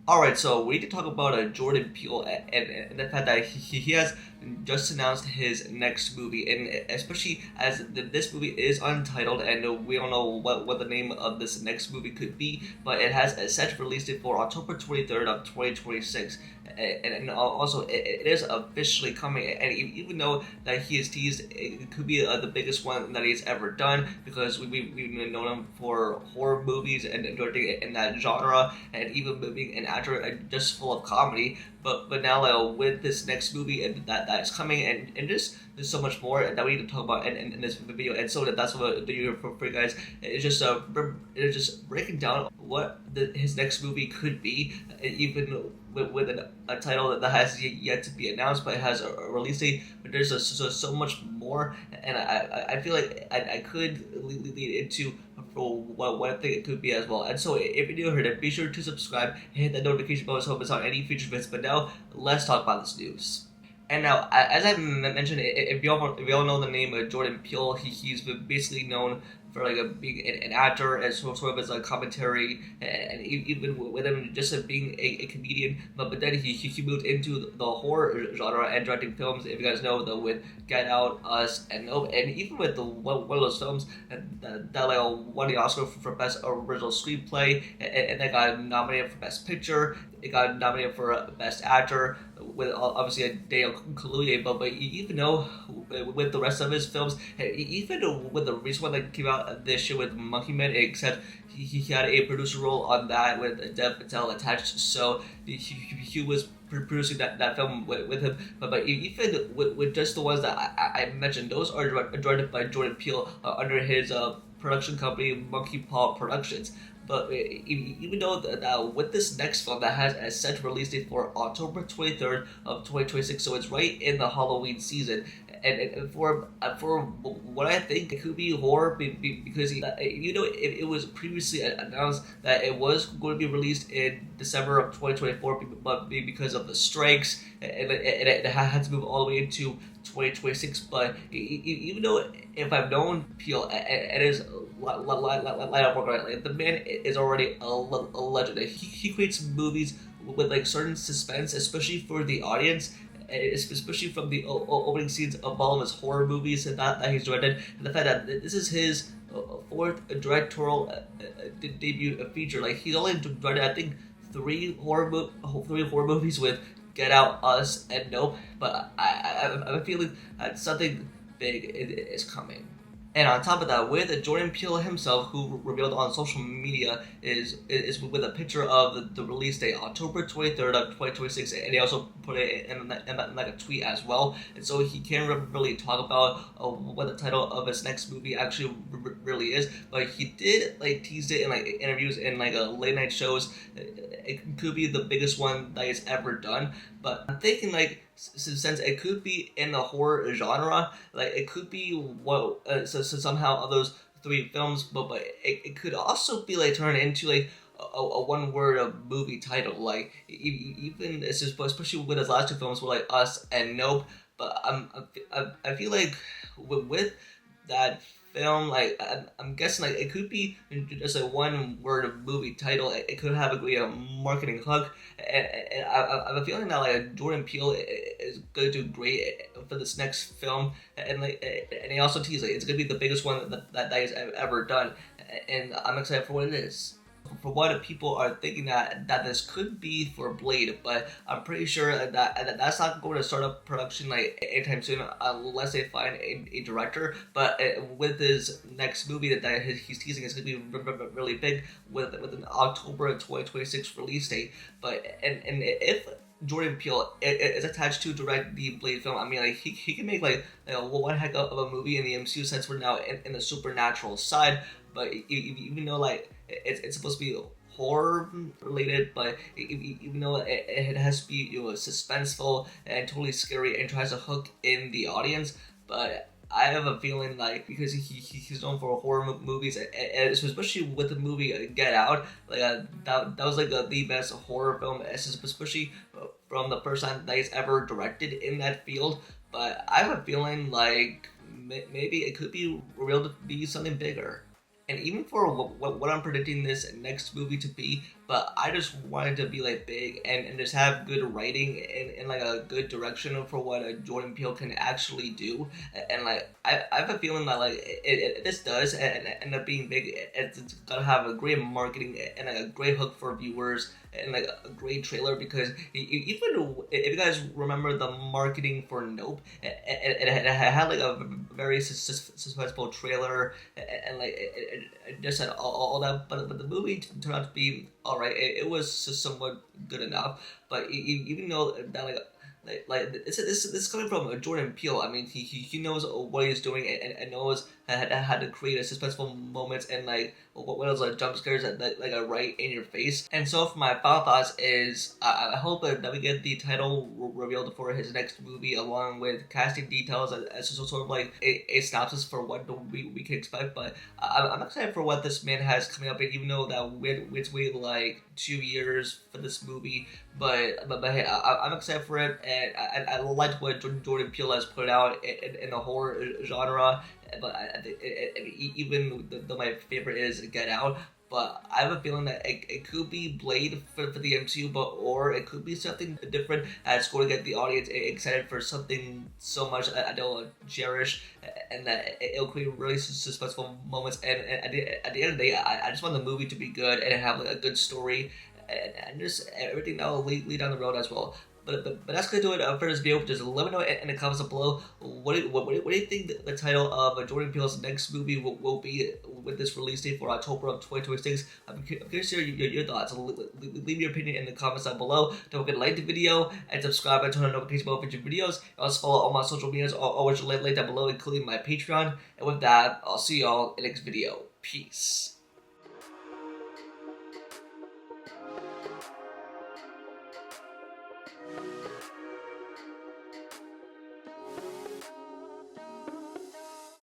Alright, so we need to talk about Jordan Peele and the fact that he has just announced his next movie, and especially as this movie is untitled, and we don't know what the name of this next movie could be, but it has a set release date for October 23rd of 2026. And also, it is officially coming, and even though that he is teased, it could be the biggest one that he's ever done, because we've known him for horror movies and directing in that genre, and even being an actor just full of comedy. But now, with this next movie and that's coming, and there's so much more that we need to talk about in this video, and so that's what the video for you guys. It's just breaking down what his next movie could be, even with a title that has yet to be announced, but it has a release date. But there's so much more, and I feel like I could lead into for what I think it could be as well. And so if you're new here, then be sure to subscribe, hit that notification bell so you don't miss out any future videos. But now let's talk about this news. And now, as I mentioned, if you all know the name of Jordan Peele, he's basically known for being an actor, and sort of as a commentary, and even with him just being a comedian. But then he moved into the horror genre and directing films. If you guys know, with Get Out, Us, and Nope, and even with one of those films that won the Oscar for Best Original Screenplay, and that got nominated for Best Picture. It got nominated for Best Actor with obviously a Dale Kaluuya, but even though with the rest of his films, even with the recent one that came out this year with Monkey Man, except he had a producer role on that with Dev Patel attached, so he was producing that film with him. But even with just the ones that I mentioned, those are directed by Jordan Peele under his production company, Monkey Paw Productions. But even though with this next film that has a set release date for October 23rd of 2026, so it's right in the Halloween season, and for what I think it could be horror, because it was previously announced that it was going to be released in December of 2024, but because of the strikes, and it had to move all the way into 2026. But even though, if I've known Peele, it is light up work, right? Like, the man is already a legend. He creates movies with certain suspense, especially for the audience, especially from the opening scenes of all of his horror movies that he's directed, and the fact that this is his fourth directorial debut feature. Like, he's only directed, I think, three horror movies with Get Out, Us, and Nope. But I have a feeling that something big is coming. And on top of that, with Jordan Peele himself, who revealed on social media, is with a picture of the release date, October 23rd of 2026, and he also put it in a tweet as well. And so he can't really talk about what the title of his next movie actually really is, but he did tease it in interviews and late night shows. It could be the biggest one that he's ever done. But I'm thinking since it could be in the horror genre, it could be so somehow of those three films, but it could also be turned into a one word movie title, even especially with his last two films were Us and Nope. But I feel like with that film, I'm guessing it could be just a one word movie title. It could have a marketing hook, and I have a feeling that Jordan Peele is going to do great for this next film, and he also teased it's going to be the biggest one that he's ever done, and I'm excited for what it is. For what people are thinking that this could be for Blade, but I'm pretty sure that's not going to start up production anytime soon unless they find a director. But with his next movie that he's teasing, it's going to be really big with an October 2026 release date. But and if Jordan Peele is attached to direct the Blade film, I mean, he can make one heck of a movie in the MCU, since we're now in the supernatural side. But even though it's supposed to be horror related, but even though it has to be suspenseful and totally scary and tries to hook in the audience, but I have a feeling because he's known for horror movies, and especially with the movie Get Out, that was the best horror film, especially from the first time that he's ever directed in that field. But I have a feeling maybe it could be real to be something bigger. And even for what I'm predicting this next movie to be, but I just wanted to be like big and just have good writing and like a good direction for what Jordan Peele can actually do. And like I have a feeling that like this does end up being big. It's gonna have a great marketing and like a great hook for viewers and like a great trailer, because even if you guys remember the marketing for Nope, it had like a very suspenseful trailer and like it just had all that, but the movie turned out to be alright. It was somewhat good enough, but even though that like this is coming from Jordan Peele. I mean, he knows what he's doing and knows how to create a suspenseful moments and like what else, like jump scares that like are right in your face. And so for my final thoughts is I hope that we get the title revealed for his next movie along with casting details as sort of like a synopsis for what we can expect. But I'm excited for what this man has coming up, and even though that we had to wait like 2 years for this movie, but hey, I'm excited for it, and I liked what Jordan Peele has put out in the horror genre. But I think even though my favorite is Get Out, but I have a feeling that it could be Blade for the MCU, or it could be something different that's going to get the audience excited for something so much that they'll cherish, and that it'll create really suspenseful moments. And at the end of the day, I just want the movie to be good and have like a good story, and just everything that will lead down the road as well. But that's going to do it for this video. Just let me know in the comments below what do you think the title of Jordan Peele's next movie will be with this release date for October of 2026. I'm curious to hear your thoughts. Leave your opinion in the comments down below. Don't forget to like the video and subscribe and turn on notification bell for future videos. Also follow all my social medias, all which are linked down below, including my Patreon. And with that, I'll see y'all in the next video. Peace.